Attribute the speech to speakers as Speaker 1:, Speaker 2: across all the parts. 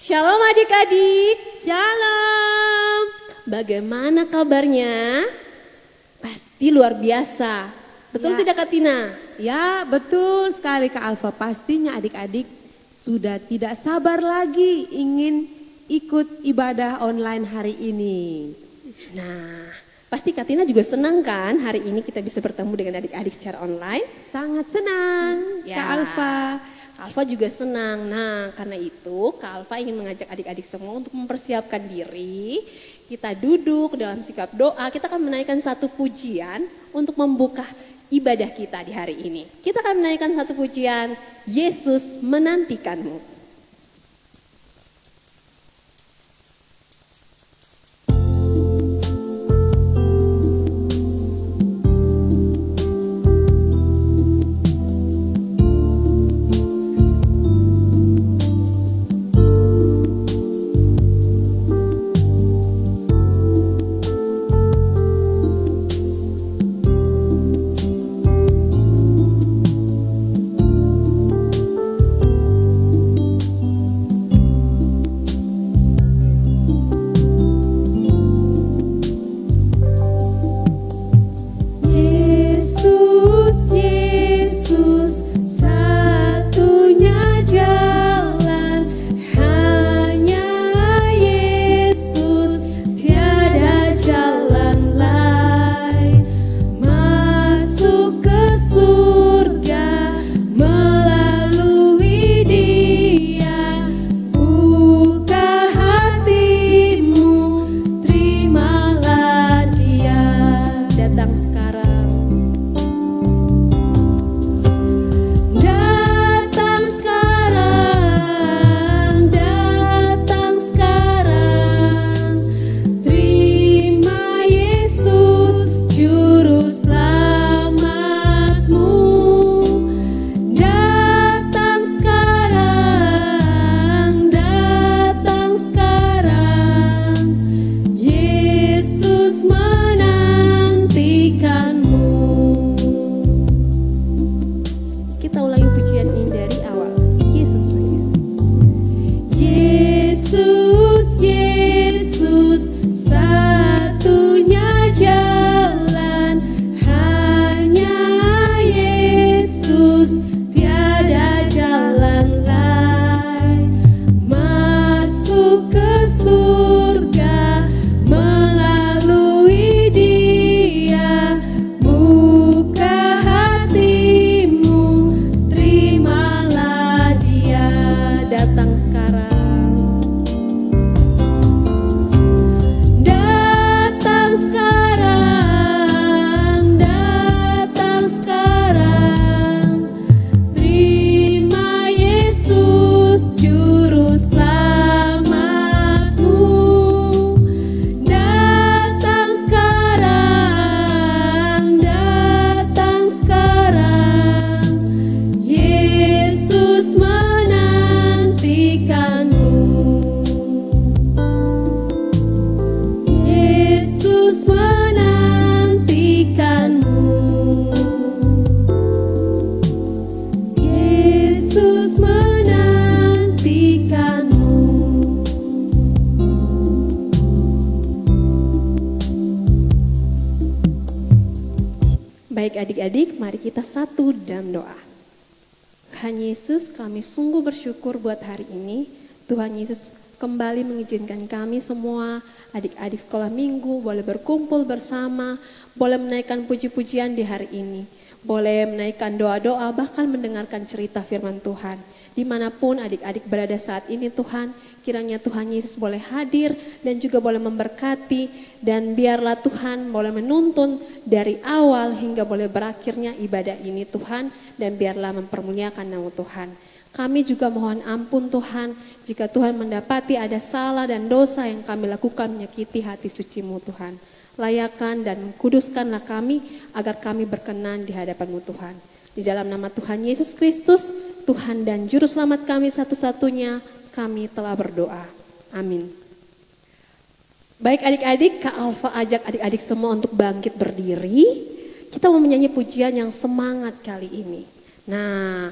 Speaker 1: Shalom adik-adik.
Speaker 2: Shalom.
Speaker 1: Bagaimana kabarnya? Pasti luar biasa. Betul
Speaker 2: Ya.
Speaker 1: tidak Kak Tina?
Speaker 2: Ya, betul sekali Kak Alfa. Pastinya adik-adik sudah tidak sabar lagi ingin ikut ibadah online hari ini.
Speaker 1: Nah, pasti Kak Tina juga senang kan hari ini kita bisa bertemu dengan adik-adik secara online?
Speaker 2: Sangat senang
Speaker 1: Ya.
Speaker 2: Kak Alfa.
Speaker 1: Kak Alfa juga senang. Nah, karena itu Kak Alfa ingin mengajak adik-adik semua untuk mempersiapkan diri. Kita duduk dalam sikap doa. Kita akan menaikkan satu pujian untuk membuka ibadah kita di hari ini. Kita akan menaikkan satu pujian, Yesus menantikanmu. Baik adik-adik, mari kita satu dalam doa. Tuhan Yesus, kami sungguh bersyukur buat hari ini. Tuhan Yesus kembali mengizinkan kami semua, adik-adik sekolah minggu, boleh berkumpul bersama, boleh menaikkan puji-pujian di hari ini. Boleh menaikkan doa-doa, bahkan mendengarkan cerita firman Tuhan. Dimanapun adik-adik berada saat ini Tuhan, kiranya Tuhan Yesus boleh hadir dan juga boleh memberkati. Dan biarlah Tuhan boleh menuntun dari awal hingga boleh berakhirnya ibadah ini Tuhan. Dan biarlah mempermuliakan nama Tuhan. Kami juga mohon ampun Tuhan, jika Tuhan mendapati ada salah dan dosa yang kami lakukan menyakiti hati suci-Mu Tuhan. Layakan dan kuduskanlah kami agar kami berkenan di hadapan-Mu Tuhan. Di dalam nama Tuhan Yesus Kristus, Tuhan dan Juru Selamat kami satu-satunya, kami telah berdoa. Amin. Baik adik-adik, Kak Alfa ajak adik-adik semua untuk bangkit berdiri. Kita mau menyanyi pujian yang semangat kali ini. Nah,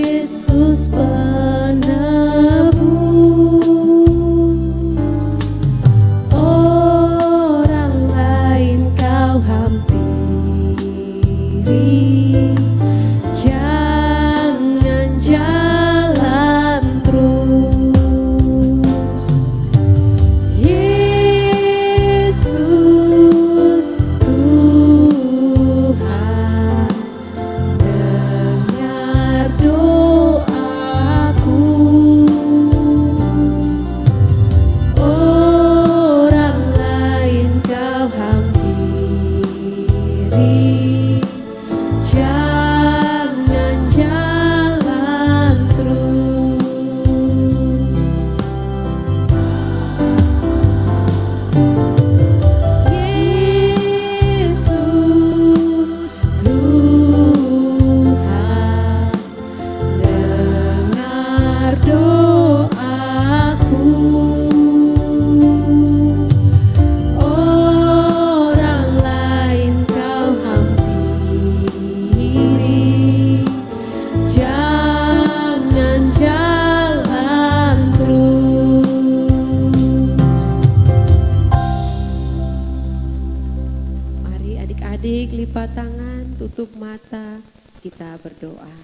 Speaker 2: tutup mata, kita berdoa.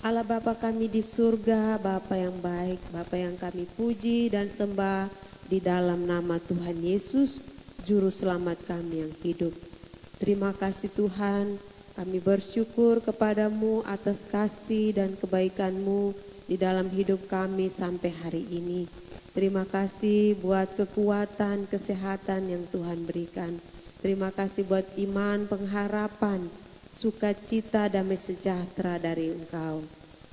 Speaker 2: Allah Bapa kami di surga, Bapa yang baik, Bapa yang kami puji dan sembah di dalam nama Tuhan Yesus, Juru Selamat kami yang hidup. Terima kasih Tuhan, kami bersyukur kepadamu atas kasih dan kebaikan-Mu di dalam hidup kami sampai hari ini. Terima kasih buat kekuatan, kesehatan yang Tuhan berikan. Terima kasih buat iman, pengharapan, sukacita, damai sejahtera dari Engkau.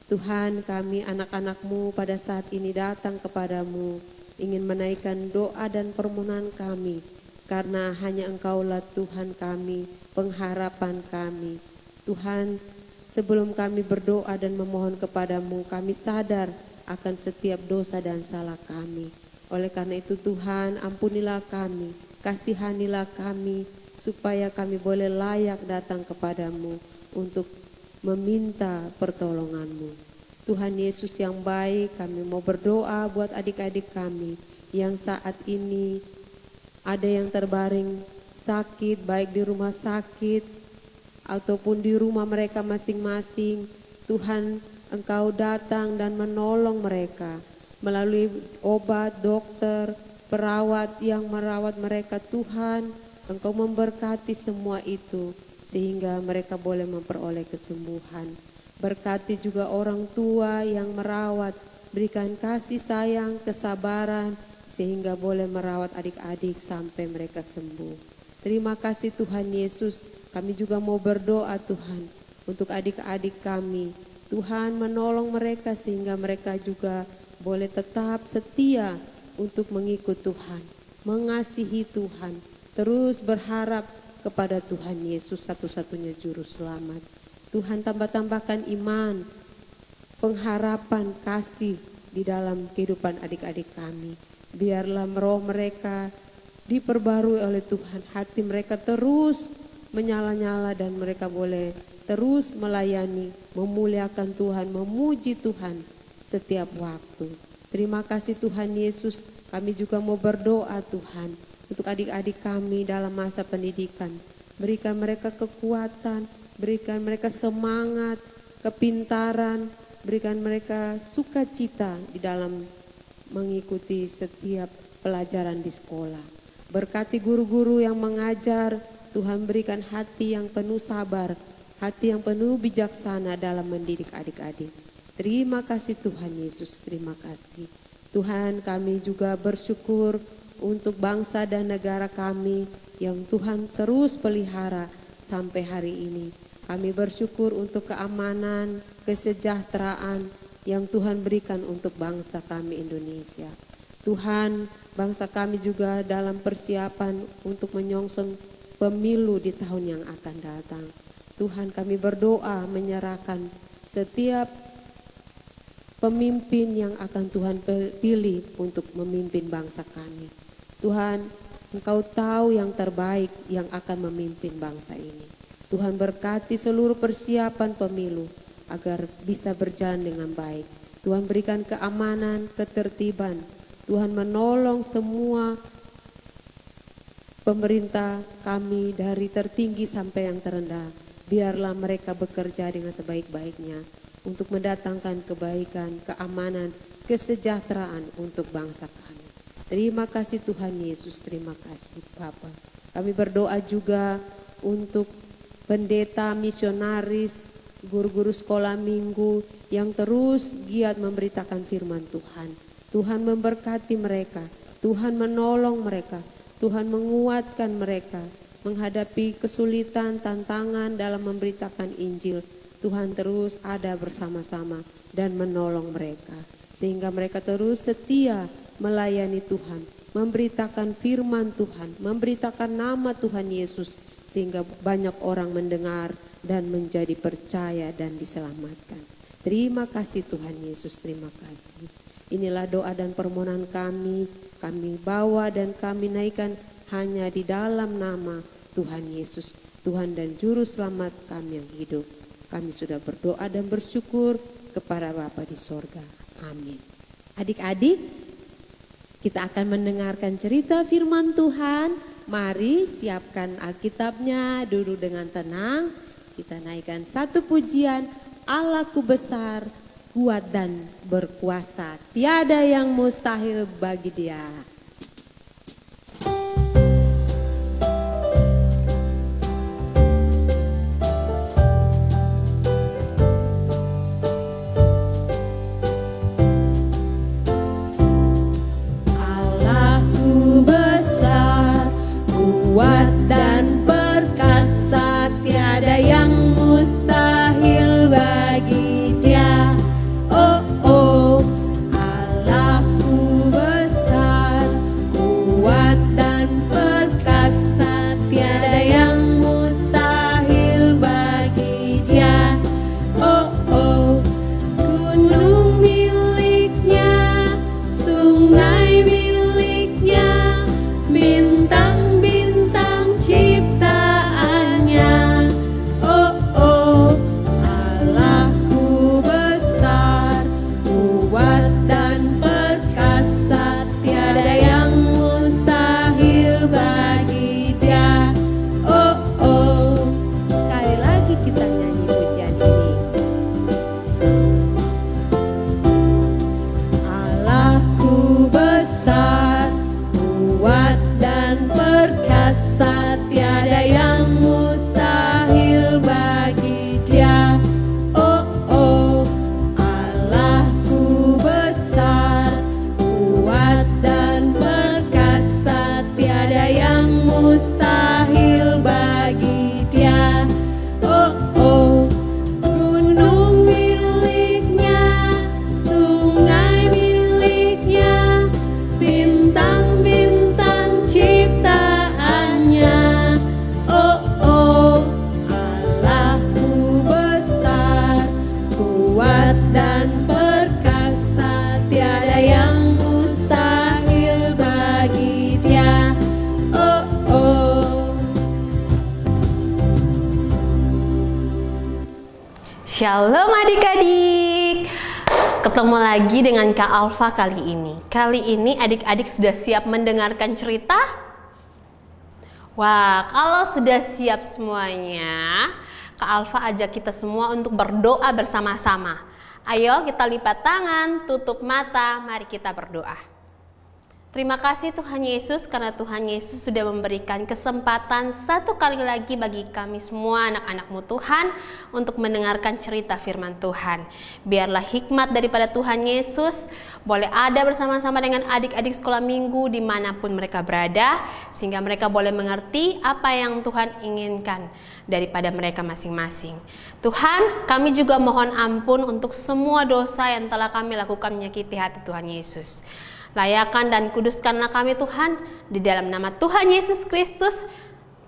Speaker 2: Tuhan, kami anak-anak-Mu pada saat ini datang kepadamu, ingin menaikkan doa dan permohonan kami, karena hanya Engkaulah Tuhan kami, pengharapan kami. Tuhan, sebelum kami berdoa dan memohon kepadamu, kami sadar akan setiap dosa dan salah kami. Oleh karena itu Tuhan, ampunilah kami, kasihanilah kami, supaya kami boleh layak datang kepadamu untuk meminta pertolongan-Mu. Tuhan Yesus yang baik, kami mau berdoa buat adik-adik kami yang saat ini ada yang terbaring sakit, baik di rumah sakit ataupun di rumah mereka masing-masing. Tuhan, Engkau datang dan menolong mereka melalui obat, dokter, perawat yang merawat mereka. Tuhan, Engkau memberkati semua itu sehingga mereka boleh memperoleh kesembuhan. Berkati juga orang tua yang merawat, berikan kasih sayang, kesabaran sehingga boleh merawat adik-adik sampai mereka sembuh. Terima kasih Tuhan Yesus, kami juga mau berdoa Tuhan untuk adik-adik kami. Tuhan menolong mereka sehingga mereka juga boleh tetap setia untuk mengikut Tuhan, mengasihi Tuhan, terus berharap kepada Tuhan Yesus satu-satunya Juru Selamat. Tuhan tambah-tambahkan iman, pengharapan, kasih di dalam kehidupan adik-adik kami. Biarlah roh mereka diperbarui oleh Tuhan, hati mereka terus menyala-nyala dan mereka boleh terus melayani, memuliakan Tuhan, memuji Tuhan setiap waktu. Terima kasih Tuhan Yesus, kami juga mau berdoa Tuhan untuk adik-adik kami dalam masa pendidikan. Berikan mereka kekuatan, berikan mereka semangat, kepintaran, berikan mereka sukacita di dalam mengikuti setiap pelajaran di sekolah. Berkati guru-guru yang mengajar, Tuhan berikan hati yang penuh sabar, hati yang penuh bijaksana dalam mendidik adik-adik. Terima kasih Tuhan Yesus, terima kasih. Tuhan, kami juga bersyukur untuk bangsa dan negara kami yang Tuhan terus pelihara sampai hari ini. Kami bersyukur untuk keamanan, kesejahteraan yang Tuhan berikan untuk bangsa kami Indonesia. Tuhan, bangsa kami juga dalam persiapan untuk menyongsong pemilu di tahun yang akan datang. Tuhan, kami berdoa menyerahkan setiap pemimpin yang akan Tuhan pilih untuk memimpin bangsa kami. Tuhan, Engkau tahu yang terbaik yang akan memimpin bangsa ini. Tuhan berkati seluruh persiapan pemilu agar bisa berjalan dengan baik. Tuhan berikan keamanan, ketertiban. Tuhan menolong semua pemerintah kami dari tertinggi sampai yang terendah. Biarlah mereka bekerja dengan sebaik-baiknya untuk mendatangkan kebaikan, keamanan, kesejahteraan untuk bangsa kami. Terima kasih Tuhan Yesus, terima kasih Bapa. Kami berdoa juga untuk pendeta, misionaris, guru-guru sekolah minggu yang terus giat memberitakan firman Tuhan. Tuhan memberkati mereka, Tuhan menolong mereka, Tuhan menguatkan mereka menghadapi kesulitan, tantangan dalam memberitakan Injil. Tuhan terus ada bersama-sama dan menolong mereka sehingga mereka terus setia melayani Tuhan, memberitakan firman Tuhan, memberitakan nama Tuhan Yesus sehingga banyak orang mendengar dan menjadi percaya dan diselamatkan. Terima kasih Tuhan Yesus, terima kasih. Inilah doa dan permohonan kami bawa dan kami naikkan hanya di dalam nama Tuhan Yesus, Tuhan dan Juru Selamat kami yang hidup. Kami sudah berdoa dan bersyukur kepada Bapa di sorga. Amin. Adik-adik, kita akan mendengarkan cerita firman Tuhan Mari siapkan Alkitabnya, duduk dengan tenang. Kita naikkan satu pujian, Allahku besar, kuat dan berkuasa. Tiada yang mustahil bagi Dia. Allahku besar, kuat dan perkasa, tiada yang mustahil bagi Dia. Oh oh, Allahku besar, kuat dan perkasa, tiada yang mustahil bagi Dia. Oh oh, gunung miliknya, sungai miliknya, bintang-bintang ciptaannya. Oh oh, Allahku besar, kuat dan perkasa, tiada yang mustahil bagi Dia. Oh oh, sekali lagi kita nyanyi pujian ini. Allahku besar, kuat dan perkasa, tiada yang mustahil bagi Dia. Oh oh, Allahku besar, kuat dan perkasa, tiada yang mustahil bagi Dia. Oh oh, gunung miliknya, sungai miliknya, bintang-bintang ciptaannya. Oh oh, Allahku besar, kuat dan perkasa, tiada yang mustahil bagi Dia. Oh oh.
Speaker 3: Shalom adik-adik. Ketemu lagi dengan Kak Alfa kali ini. Kali ini adik-adik sudah siap mendengarkan cerita? Wah, kalau sudah siap semuanya, Kak Alfa ajak kita semua untuk berdoa bersama-sama. Ayo kita lipat tangan, tutup mata, mari kita berdoa. Terima kasih Tuhan Yesus karena Tuhan Yesus sudah memberikan kesempatan satu kali lagi bagi kami semua anak-anak-Mu Tuhan untuk mendengarkan cerita firman Tuhan. Biarlah hikmat daripada Tuhan Yesus boleh ada bersama-sama dengan adik-adik sekolah minggu dimanapun mereka berada, sehingga mereka boleh mengerti apa yang Tuhan inginkan daripada mereka masing-masing. Tuhan, kami juga mohon ampun untuk semua dosa yang telah kami lakukan menyakiti hati Tuhan Yesus. Layakan dan kuduskanlah kami Tuhan, di dalam nama Tuhan Yesus Kristus,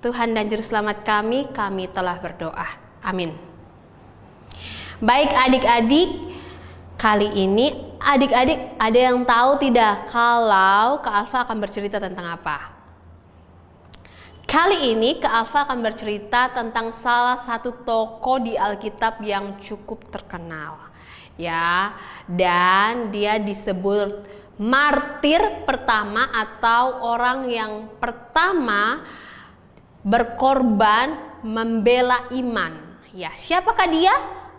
Speaker 3: Tuhan dan Juru Selamat kami telah berdoa. Amin. Baik adik-adik, kali ini adik-adik ada yang tahu tidak kalau Kak Alfa akan bercerita tentang apa? Kali ini Kak Alfa akan bercerita tentang salah satu tokoh di Alkitab yang cukup terkenal. Ya, dan dia disebut martir pertama atau orang yang pertama berkorban membela iman. Ya, siapakah dia?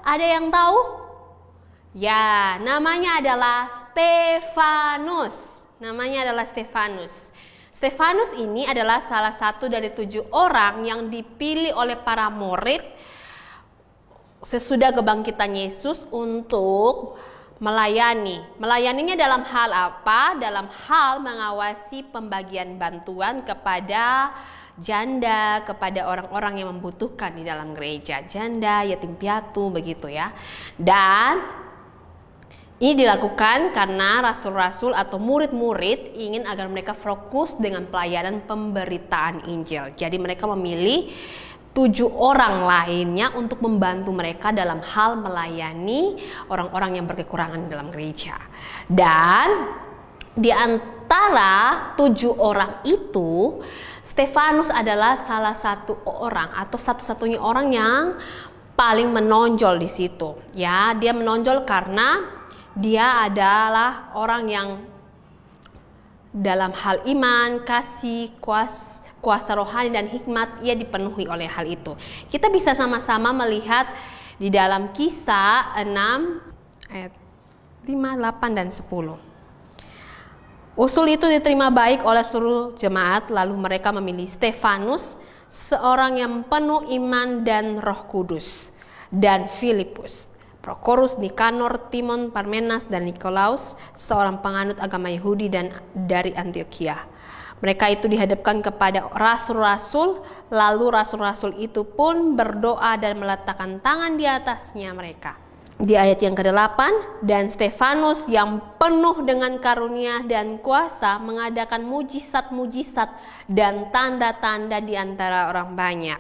Speaker 3: Ada yang tahu? Ya, namanya adalah Stefanus. Stefanus ini adalah salah satu dari 7 orang yang dipilih oleh para murid sesudah kebangkitan Yesus untuk melayaninya dalam hal apa? Dalam hal mengawasi pembagian bantuan kepada janda, kepada orang-orang yang membutuhkan di dalam gereja, janda, yatim piatu, begitu ya. Dan ini dilakukan karena rasul-rasul atau murid-murid ingin agar mereka fokus dengan pelayanan pemberitaan Injil. Jadi mereka memilih 7 orang lainnya untuk membantu mereka dalam hal melayani orang-orang yang berkekurangan dalam gereja. Dan di antara 7 orang itu, Stefanus adalah salah satu orang atau satu-satunya orang yang paling menonjol di situ. Ya, dia menonjol karena dia adalah orang yang dalam hal iman, kasih, kuasa rohani dan hikmat, ia dipenuhi oleh hal itu. Kita bisa sama-sama melihat di dalam Kisah 6 ayat 5, 8, dan 10. Usul itu diterima baik oleh seluruh jemaat, lalu mereka memilih Stefanus, seorang yang penuh iman dan Roh Kudus, dan Filipus, Prokorus, Nikanor, Timon, Parmenas, dan Nikolaus, seorang penganut agama Yahudi dan dari Antiokhia. Mereka itu dihadapkan kepada rasul-rasul, lalu rasul-rasul itu pun berdoa dan meletakkan tangan di atasnya mereka. Di ayat yang ke-8, dan Stefanus yang penuh dengan karunia dan kuasa mengadakan mujizat-mujizat dan tanda-tanda di antara orang banyak.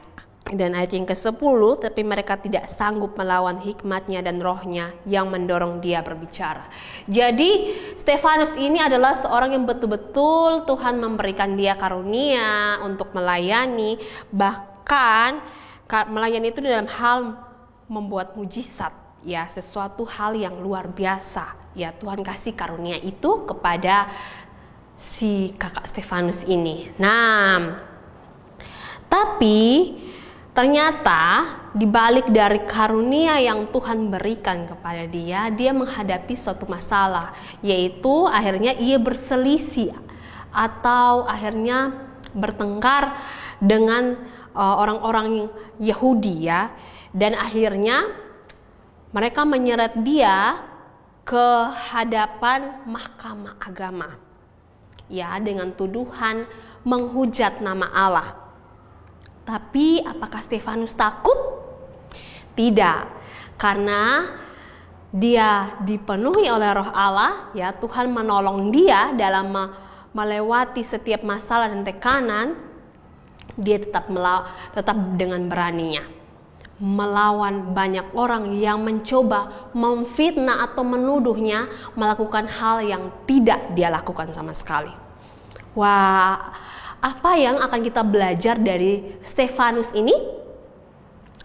Speaker 3: Dan ayat yang ke-10, tapi mereka tidak sanggup melawan hikmatnya dan rohnya yang mendorong dia berbicara. Jadi Stefanus ini adalah seorang yang betul-betul Tuhan memberikan dia karunia untuk melayani. Bahkan melayani itu dalam hal membuat mujizat, ya, sesuatu hal yang luar biasa. Ya, Tuhan kasih karunia itu kepada si kakak Stefanus ini. Nah, tapi ternyata di balik dari karunia yang Tuhan berikan kepada dia, dia menghadapi suatu masalah, yaitu akhirnya ia berselisih atau akhirnya bertengkar dengan orang-orang Yahudi, ya, dan akhirnya mereka menyeret dia ke hadapan mahkamah agama, ya, dengan tuduhan menghujat nama Allah. Tapi apakah Stefanus takut? Tidak, karena dia dipenuhi oleh Roh Allah, ya, Tuhan menolong dia dalam melewati setiap masalah dan tekanan. Dia tetap dengan beraninya melawan banyak orang yang mencoba memfitnah atau menuduhnya melakukan hal yang tidak dia lakukan sama sekali. Wah, apa yang akan kita belajar dari Stefanus ini?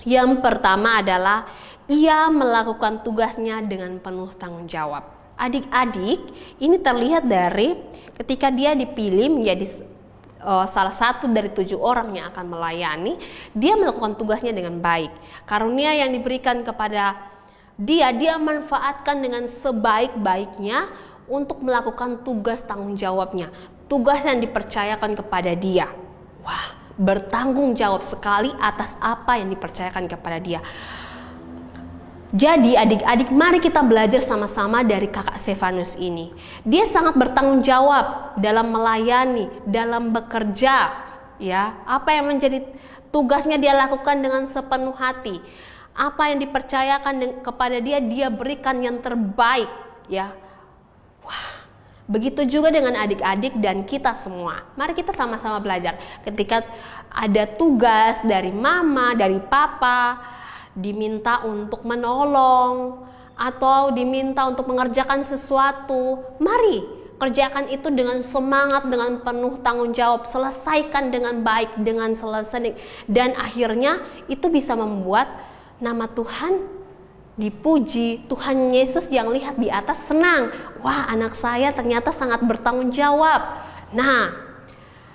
Speaker 3: Yang pertama adalah ia melakukan tugasnya dengan penuh tanggung jawab. Adik-adik, ini terlihat dari ketika dia dipilih menjadi salah satu dari 7 orang yang akan melayani, dia melakukan tugasnya dengan baik. Karunia yang diberikan kepada dia manfaatkan dengan sebaik-baiknya untuk melakukan tugas tanggung jawabnya. Tugas yang dipercayakan kepada dia. Wah, bertanggung jawab sekali atas apa yang dipercayakan kepada dia. Jadi adik-adik, mari kita belajar sama-sama dari kakak Stefanus ini. Dia sangat bertanggung jawab dalam melayani, dalam bekerja, ya. Apa yang menjadi tugasnya dia lakukan dengan sepenuh hati. Apa yang dipercayakan kepada dia, dia berikan yang terbaik, ya. Wah, begitu juga dengan adik-adik dan kita semua. Mari kita sama-sama belajar. Ketika ada tugas dari mama, dari papa, diminta untuk menolong atau diminta untuk mengerjakan sesuatu, mari kerjakan itu dengan semangat, dengan penuh tanggung jawab, selesaikan dengan baik, dengan selesai, dan akhirnya itu bisa membuat nama Tuhan dipuji. Tuhan Yesus yang lihat di atas senang. Wah, anak saya ternyata sangat bertanggung jawab. Nah,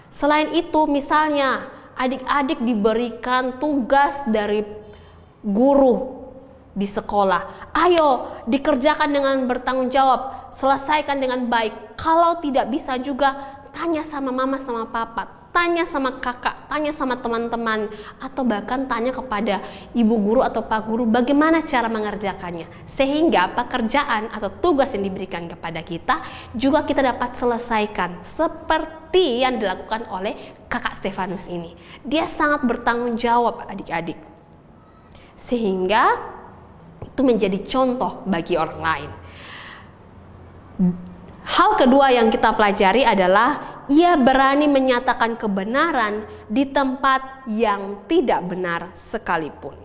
Speaker 3: selain itu misalnya adik-adik diberikan tugas dari guru di sekolah. Ayo dikerjakan dengan bertanggung jawab, selesaikan dengan baik. Kalau tidak bisa juga tanya sama mama sama papa, tanya sama kakak, tanya sama teman-teman, atau bahkan tanya kepada ibu guru atau pak guru bagaimana cara mengerjakannya, sehingga pekerjaan atau tugas yang diberikan kepada kita juga kita dapat selesaikan seperti yang dilakukan oleh kakak Stefanus ini. Dia sangat bertanggung jawab, adik-adik, sehingga itu menjadi contoh bagi orang lain. Hal kedua yang kita pelajari adalah ia berani menyatakan kebenaran di tempat yang tidak benar sekalipun.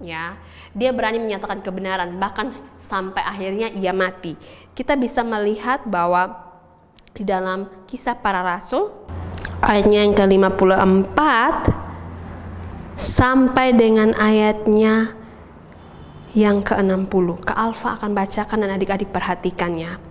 Speaker 3: Ya, dia berani menyatakan kebenaran bahkan sampai akhirnya ia mati. Kita bisa melihat bahwa di dalam Kisah Para Rasul ayatnya yang ke-54 sampai dengan ayatnya yang ke-60. Kak Alfa akan bacakan dan adik-adik perhatikannya.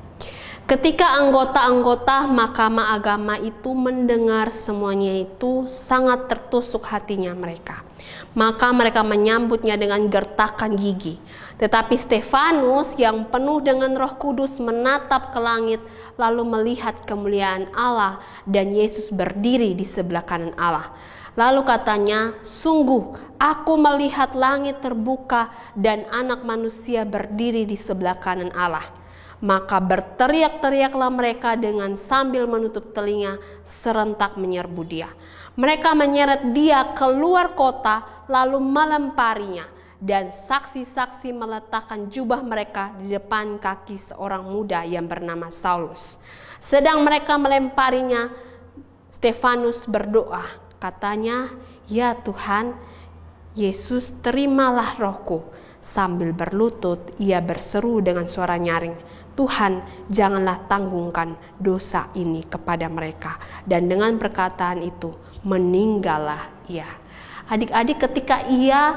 Speaker 3: Ketika anggota-anggota mahkamah agama itu mendengar semuanya itu, sangat tertusuk hatinya mereka. Maka mereka menyambutnya dengan gertakan gigi. Tetapi Stefanus yang penuh dengan Roh Kudus menatap ke langit, lalu melihat kemuliaan Allah dan Yesus berdiri di sebelah kanan Allah. Lalu katanya, "Sungguh aku melihat langit terbuka dan Anak Manusia berdiri di sebelah kanan Allah." Maka berteriak-teriaklah mereka dengan sambil menutup telinga, serentak menyerbu dia. Mereka menyeret dia keluar kota lalu melemparinya, dan saksi-saksi meletakkan jubah mereka di depan kaki seorang muda yang bernama Saulus. Sedang mereka melemparinya, Stefanus berdoa, katanya, "Ya Tuhan Yesus, terimalah rohku." Sambil berlutut ia berseru dengan suara nyaring, "Tuhan, janganlah tanggungkan dosa ini kepada mereka." Dan dengan perkataan itu meninggallah ia. Adik-adik, ketika ia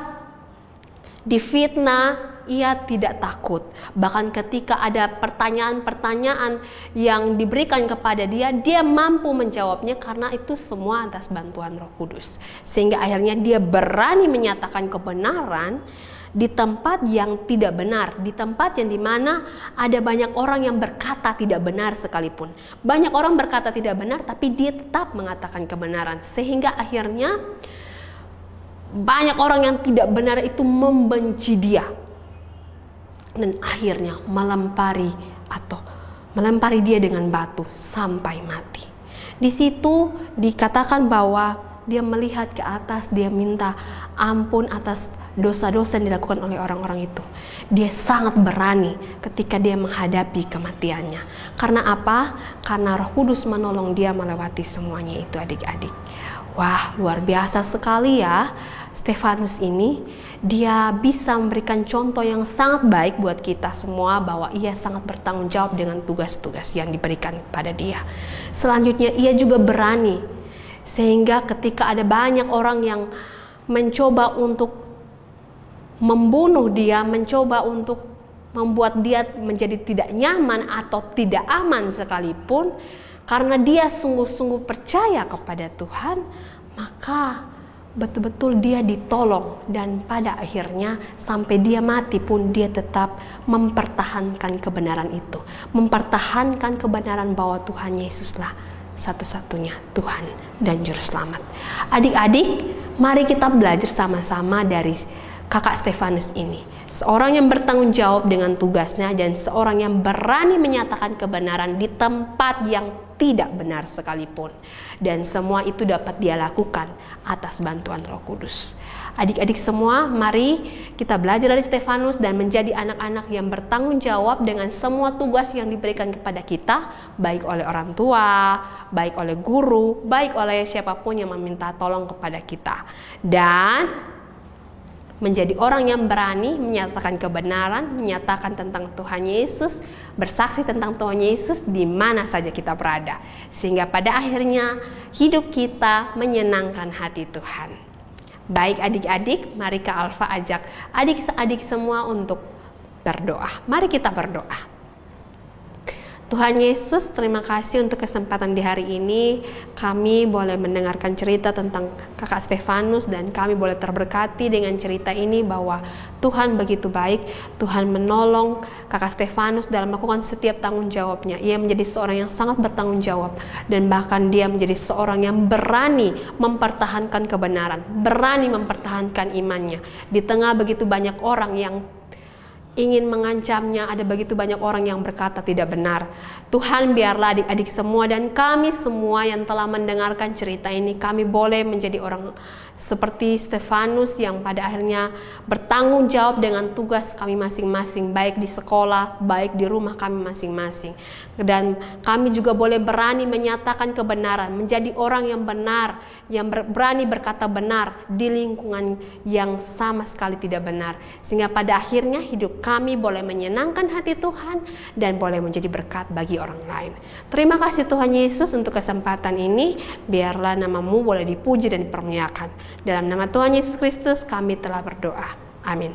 Speaker 3: difitnah, ia tidak takut. Bahkan ketika ada pertanyaan-pertanyaan yang diberikan kepada dia, dia mampu menjawabnya karena itu semua atas bantuan Roh Kudus. Sehingga akhirnya dia berani menyatakan kebenaran di tempat yang tidak benar, di tempat yang dimana ada banyak orang yang berkata tidak benar sekalipun. Banyak orang berkata tidak benar, tapi dia tetap mengatakan kebenaran. Sehingga akhirnya banyak orang yang tidak benar itu membenci dia. Dan akhirnya melempari dia dengan batu sampai mati. Di situ dikatakan bahwa dia melihat ke atas, dia minta ampun atas dosa-dosa yang dilakukan oleh orang-orang itu. Dia sangat berani ketika dia menghadapi kematiannya. Karena apa? Karena Roh Kudus menolong dia melewati semuanya itu, adik-adik. Wah, luar biasa sekali ya. Stefanus ini, dia bisa memberikan contoh yang sangat baik buat kita semua bahwa ia sangat bertanggung jawab dengan tugas-tugas yang diberikan kepada dia. Selanjutnya, ia juga berani. Sehingga ketika ada banyak orang yang mencoba untuk membunuh dia, mencoba untuk membuat dia menjadi tidak nyaman atau tidak aman sekalipun, karena dia sungguh-sungguh percaya kepada Tuhan, maka betul-betul dia ditolong. Dan pada akhirnya sampai dia mati pun dia tetap mempertahankan kebenaran itu, mempertahankan kebenaran bahwa Tuhan Yesuslah satu-satunya Tuhan dan Juru Selamat. Adik-adik, mari kita belajar sama-sama dari kakak Stefanus ini. Seorang yang bertanggung jawab dengan tugasnya dan seorang yang berani menyatakan kebenaran di tempat yang tidak benar sekalipun. Dan semua itu dapat dia lakukan atas bantuan Roh Kudus. Adik-adik semua, mari kita belajar dari Stefanus dan menjadi anak-anak yang bertanggung jawab dengan semua tugas yang diberikan kepada kita, baik oleh orang tua, baik oleh guru, baik oleh siapapun yang meminta tolong kepada kita. Dan menjadi orang yang berani menyatakan kebenaran, menyatakan tentang Tuhan Yesus, bersaksi tentang Tuhan Yesus di mana saja kita berada. Sehingga pada akhirnya hidup kita menyenangkan hati Tuhan. Baik adik-adik, mari Kak Alfa ajak adik-adik semua untuk berdoa. Mari kita berdoa. Tuhan Yesus, terima kasih untuk kesempatan di hari ini. Kami boleh mendengarkan cerita tentang kakak Stefanus dan kami boleh terberkati dengan cerita ini bahwa Tuhan begitu baik. Tuhan menolong kakak Stefanus dalam melakukan setiap tanggung jawabnya. Ia menjadi seorang yang sangat bertanggung jawab dan bahkan dia menjadi seorang yang berani mempertahankan kebenaran, berani mempertahankan imannya. Di tengah begitu banyak orang yang ingin mengancamnya, ada begitu banyak orang yang berkata tidak benar. Tuhan, biarlah adik-adik semua dan kami semua yang telah mendengarkan cerita ini, kami boleh menjadi orang seperti Stefanus yang pada akhirnya bertanggung jawab dengan tugas kami masing-masing, baik di sekolah, baik di rumah kami masing-masing. Dan kami juga boleh berani menyatakan kebenaran, menjadi orang yang benar, yang berani berkata benar di lingkungan yang sama sekali tidak benar. Sehingga pada akhirnya hidup kami boleh menyenangkan hati Tuhan dan boleh menjadi berkat bagi orang lain. Terima kasih Tuhan Yesus untuk kesempatan ini. Biarlah nama-Mu boleh dipuji dan dipermuliakan. Dalam nama Tuhan Yesus Kristus kami telah berdoa. Amin.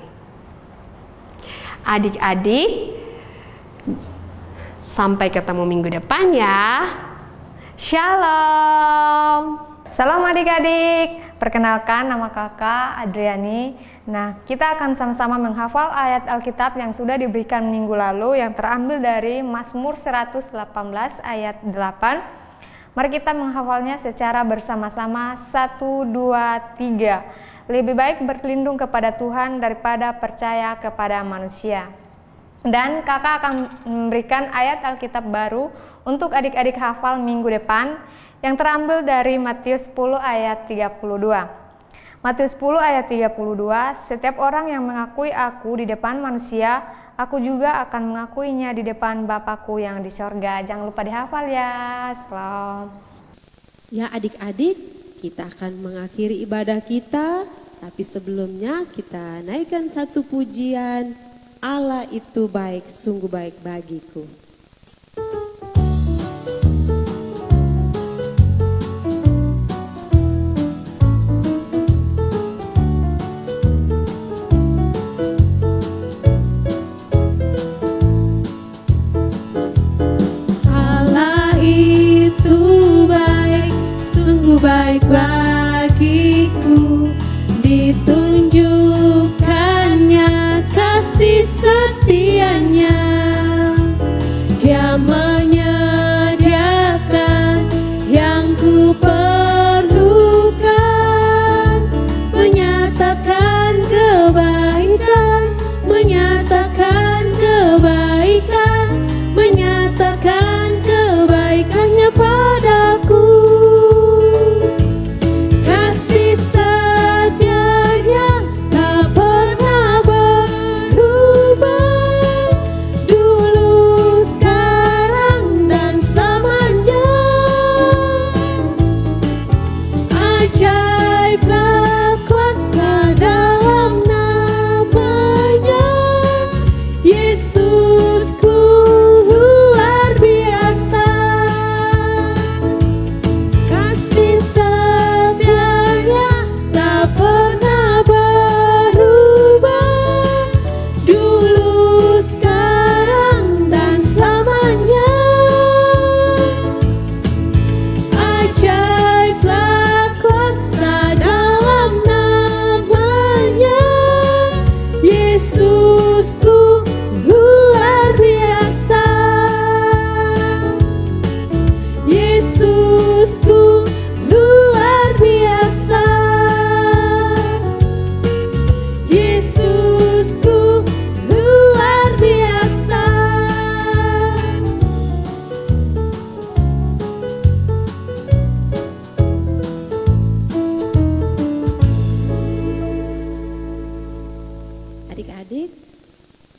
Speaker 3: Adik-adik, Sampai ketemu minggu depan ya. Shalom.
Speaker 4: Salam adik-adik, perkenalkan nama kakak Adriani. Nah, kita akan sama-sama menghafal ayat Alkitab yang sudah diberikan minggu lalu yang terambil dari Mazmur 118 ayat 8. Mari kita menghafalnya secara bersama-sama. 1, 2, 3. Lebih baik berlindung kepada Tuhan daripada percaya kepada manusia. Dan kakak akan memberikan ayat Alkitab baru untuk adik-adik hafal minggu depan yang terambil dari Matius 10 ayat 32. Matius 10 ayat 32, setiap orang yang mengakui aku di depan manusia, aku juga akan mengakuinya di depan Bapakku yang di sorga. Jangan lupa dihafal ya. Shalom.
Speaker 2: Ya adik-adik, kita akan mengakhiri ibadah kita, tapi sebelumnya kita naikkan satu pujian. Allah itu baik, sungguh baik bagiku. Baik bagiku, ditunjukkannya kasih setianya. Dia menyediakan yang ku perlukan, menyatakan kebaikan, menyatakan kebaikan, menyatakan kebaikannya padaku.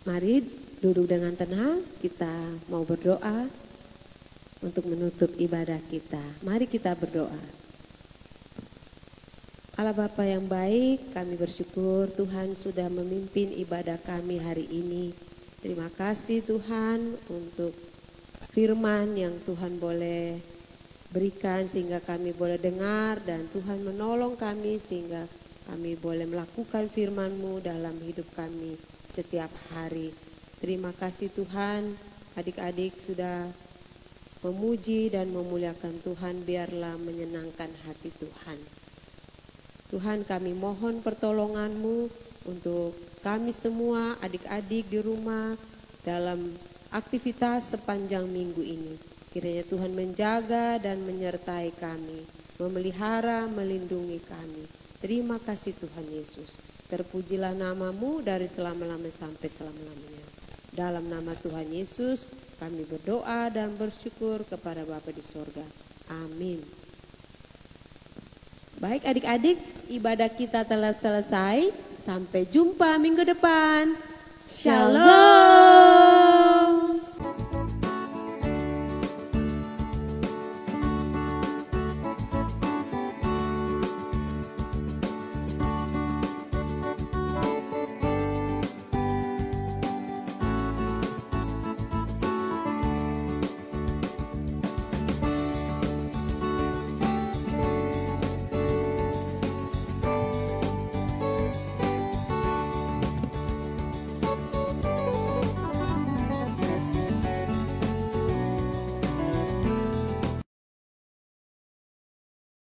Speaker 2: Mari duduk dengan tenang, kita mau berdoa untuk menutup ibadah kita. Mari kita berdoa. Allah Bapa yang baik, kami bersyukur Tuhan sudah memimpin ibadah kami hari ini. Terima kasih Tuhan untuk firman yang Tuhan boleh berikan sehingga kami boleh dengar, dan Tuhan menolong kami sehingga kami boleh melakukan firman-Mu dalam hidup kami setiap hari. Terima kasih Tuhan, adik-adik sudah memuji dan memuliakan Tuhan, biarlah menyenangkan hati Tuhan. Tuhan, kami mohon pertolongan-Mu untuk kami semua adik-adik di rumah dalam aktivitas sepanjang minggu ini. Kiranya Tuhan menjaga dan menyertai kami, memelihara, melindungi kami. Terima kasih Tuhan Yesus. Terpujilah nama-Mu dari selama-lamanya sampai selama-lamanya. Dalam nama Tuhan Yesus kami berdoa dan bersyukur kepada Bapa di sorga. Amin. Baik adik-adik, ibadah kita telah selesai. Sampai jumpa minggu depan. Shalom.